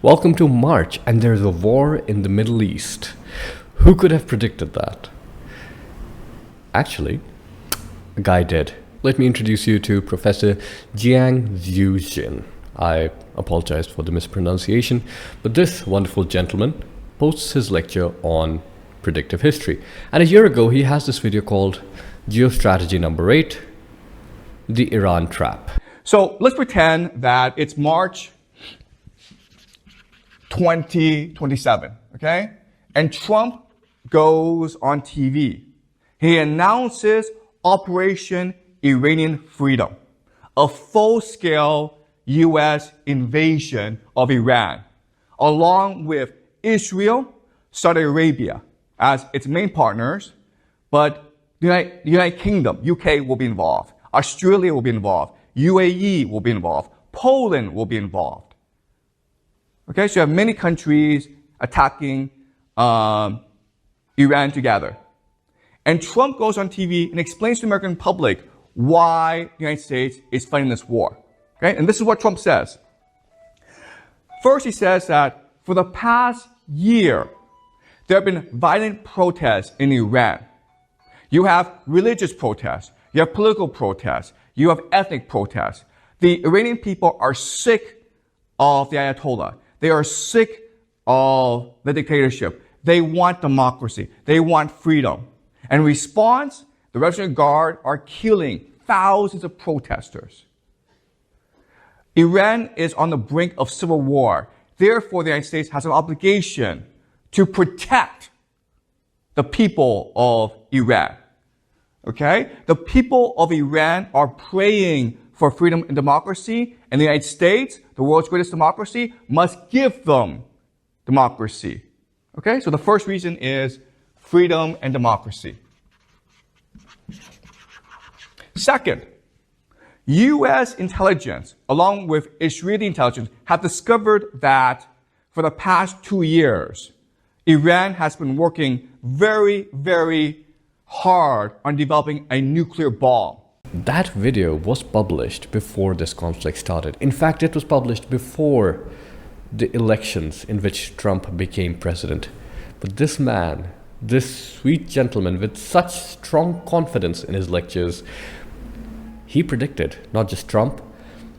Welcome to March, and there's a war in the Middle East. Who could have predicted that? Actually, a guy did. Let me introduce you to Professor Jiang Zhuzhen. I apologize for the mispronunciation, but this wonderful gentleman posts his lecture on predictive history. And a year ago, he has this video called Geostrategy Number 8, The Iran Trap. So let's pretend that it's March 2027, okay? And Trump goes on TV. He announces Operation Iranian Freedom, a full-scale U.S. invasion of Iran, along with Israel, Saudi Arabia as its main partners, but the United Kingdom, UK will be involved, Australia will be involved, UAE will be involved, Poland will be involved. Okay, so you have many countries attacking Iran together. And Trump goes on TV and explains to the American public why the United States is fighting this war. Okay, and this is what Trump says. First, he says that for the past year, there have been violent protests in Iran. You have religious protests, you have political protests, you have ethnic protests. The Iranian people are sick of the Ayatollah. They are sick of the dictatorship. They want democracy. They want freedom. And in response, the Revolutionary Guard are killing thousands of protesters. Iran is on the brink of civil war. Therefore, the United States has an obligation to protect the people of Iran. Okay? The people of Iran are praying for freedom and democracy, and the United States, the world's greatest democracy, must give them democracy. Okay? So the first reason is freedom and democracy. Second, U.S. intelligence, along with Israeli intelligence, have discovered that for the past 2 years, Iran has been working very, very hard on developing a nuclear bomb. That video was published before this conflict started. In fact, it was published before the elections in which Trump became president. But this man, this sweet gentleman with such strong confidence in his lectures, he predicted not just Trump,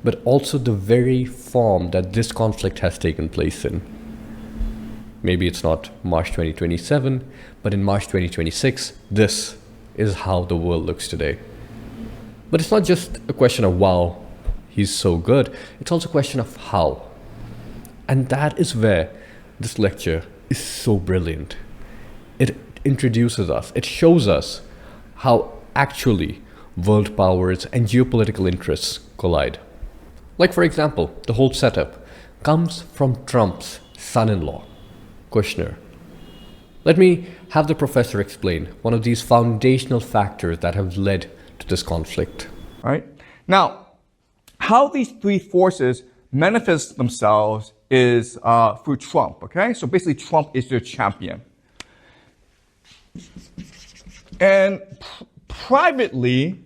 but also the very form that this conflict has taken place in. Maybe it's not March 2027, but in March 2026, this is how the world looks today. But it's not just a question of, wow, he's so good. It's also a question of how. And that is where this lecture is so brilliant. It introduces us, it shows us how actually world powers and geopolitical interests collide. Like, for example, the whole setup comes from Trump's son-in-law, Kushner. Let me have the professor explain one of these foundational factors that have led to this conflict. All right. Now, how these three forces manifest themselves is through Trump. Okay, so basically, Trump is their champion. And privately,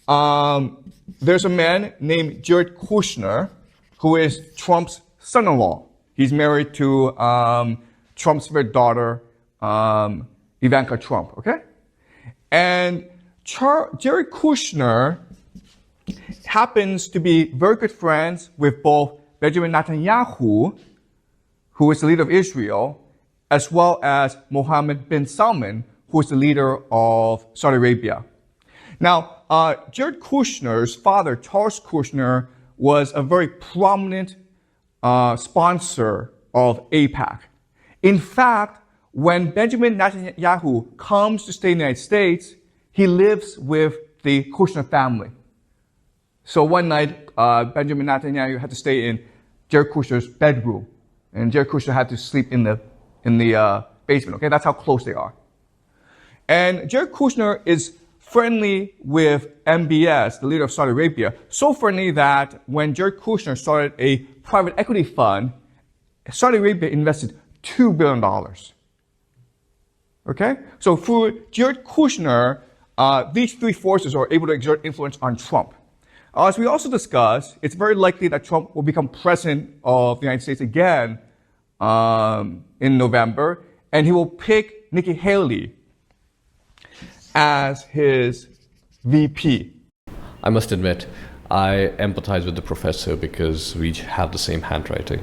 there's a man named Jared Kushner who is Trump's son-in-law. He's married to Trump's favorite daughter, Ivanka Trump. Okay, and Jared Kushner happens to be very good friends with both Benjamin Netanyahu, who is the leader of Israel, as well as Mohammed bin Salman, who is the leader of Saudi Arabia. Now, Jared Kushner's father, Charles Kushner, was a very prominent sponsor of AIPAC. In fact, when Benjamin Netanyahu comes to stay in the United States, he lives with the Kushner family. So one night, Benjamin Netanyahu had to stay in Jared Kushner's bedroom, and Jared Kushner had to sleep in the basement. Okay, that's how close they are. And Jared Kushner is friendly with MBS, the leader of Saudi Arabia, so friendly that when Jared Kushner started a private equity fund, Saudi Arabia invested $2 billion. Okay, so through Jared Kushner, these three forces are able to exert influence on Trump. As we also discussed, it's very likely that Trump will become president of the United States again in November, and he will pick Nikki Haley as his VP. I must admit, I empathize with the professor because we have the same handwriting.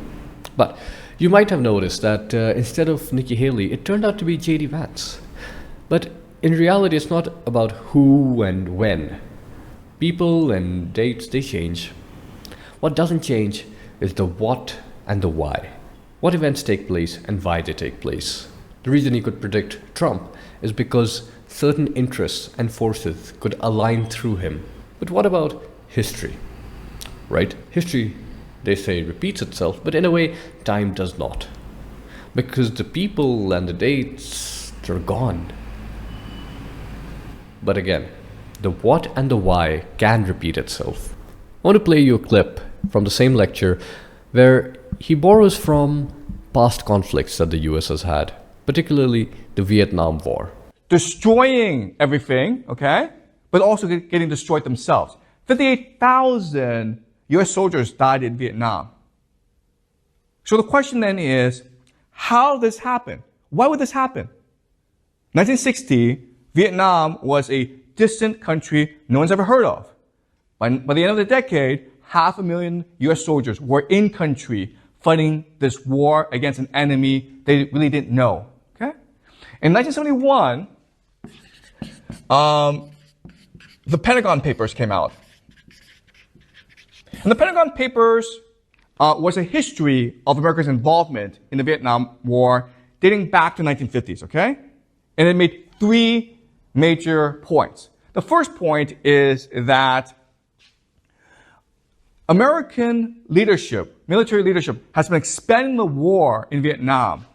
But you might have noticed that instead of Nikki Haley, it turned out to be JD Vance. But in reality, it's not about who and when. People and dates, they change. What doesn't change is the what and the why. What events take place and why they take place. The reason he could predict Trump is because certain interests and forces could align through him. But what about history? Right? History, they say, repeats itself, but in a way, time does not. Because the people and the dates, they're gone. But again, the what and the why can repeat itself. I want to play you a clip from the same lecture where he borrows from past conflicts that the US has had, particularly the Vietnam War. Destroying everything, okay? But also getting destroyed themselves. 58,000 US soldiers died in Vietnam. So the question then is, how did this happen? Why would this happen? 1960, Vietnam was a distant country no one's ever heard of. By the end of the decade, 500,000 US soldiers were in country fighting this war against an enemy they really didn't know. Okay? In 1971, the Pentagon Papers came out. And the Pentagon Papers was a history of America's involvement in the Vietnam War dating back to the 1950s, okay? And it made three major points. The first point is that American leadership, military leadership, has been expanding the war in Vietnam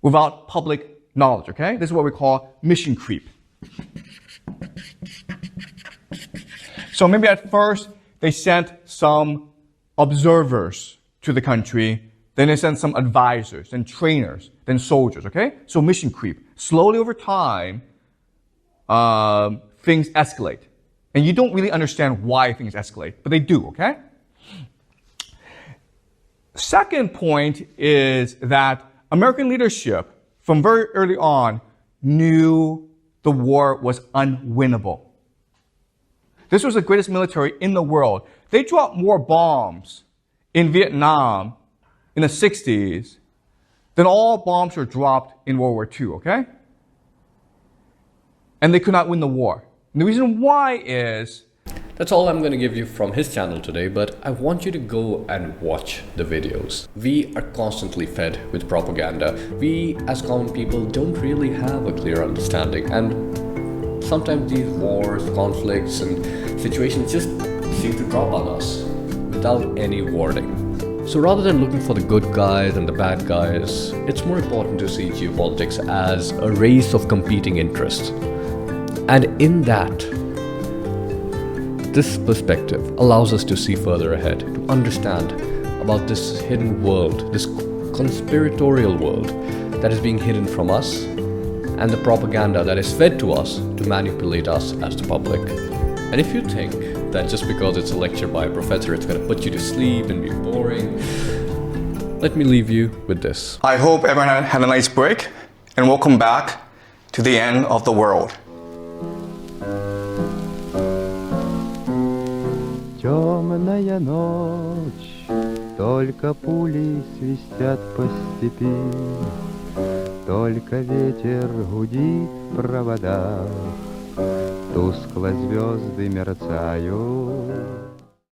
without public knowledge, okay? This is what we call mission creep. So maybe at first they sent some observers to the country, then they sent some advisors, then trainers, then soldiers, okay? So mission creep. Slowly over time, things escalate. And you don't really understand why things escalate, but they do, okay? Second point is that American leadership, from very early on, knew the war was unwinnable. This was the greatest military in the world. They dropped more bombs in Vietnam in the 60s than all bombs were dropped in World War II, okay? And they could not win the war. And the reason why is... That's all I'm going to give you from his channel today, but I want you to go and watch the videos. We are constantly fed with propaganda. We, as common people, don't really have a clear understanding. And sometimes these wars, conflicts, and situations just seem to drop on us without any warning. So rather than looking for the good guys and the bad guys, it's more important to see geopolitics as a race of competing interests. And in that, this perspective allows us to see further ahead, to understand about this hidden world, this conspiratorial world that is being hidden from us, and the propaganda that is fed to us to manipulate us as the public. And if you think that just because it's a lecture by a professor, it's going to put you to sleep and be boring, let me leave you with this. I hope everyone had a nice break, and welcome back to the end of the world. Темная ночь, только пули свистят по степи, только ветер гудит в проводах, тускло звезды мерцают.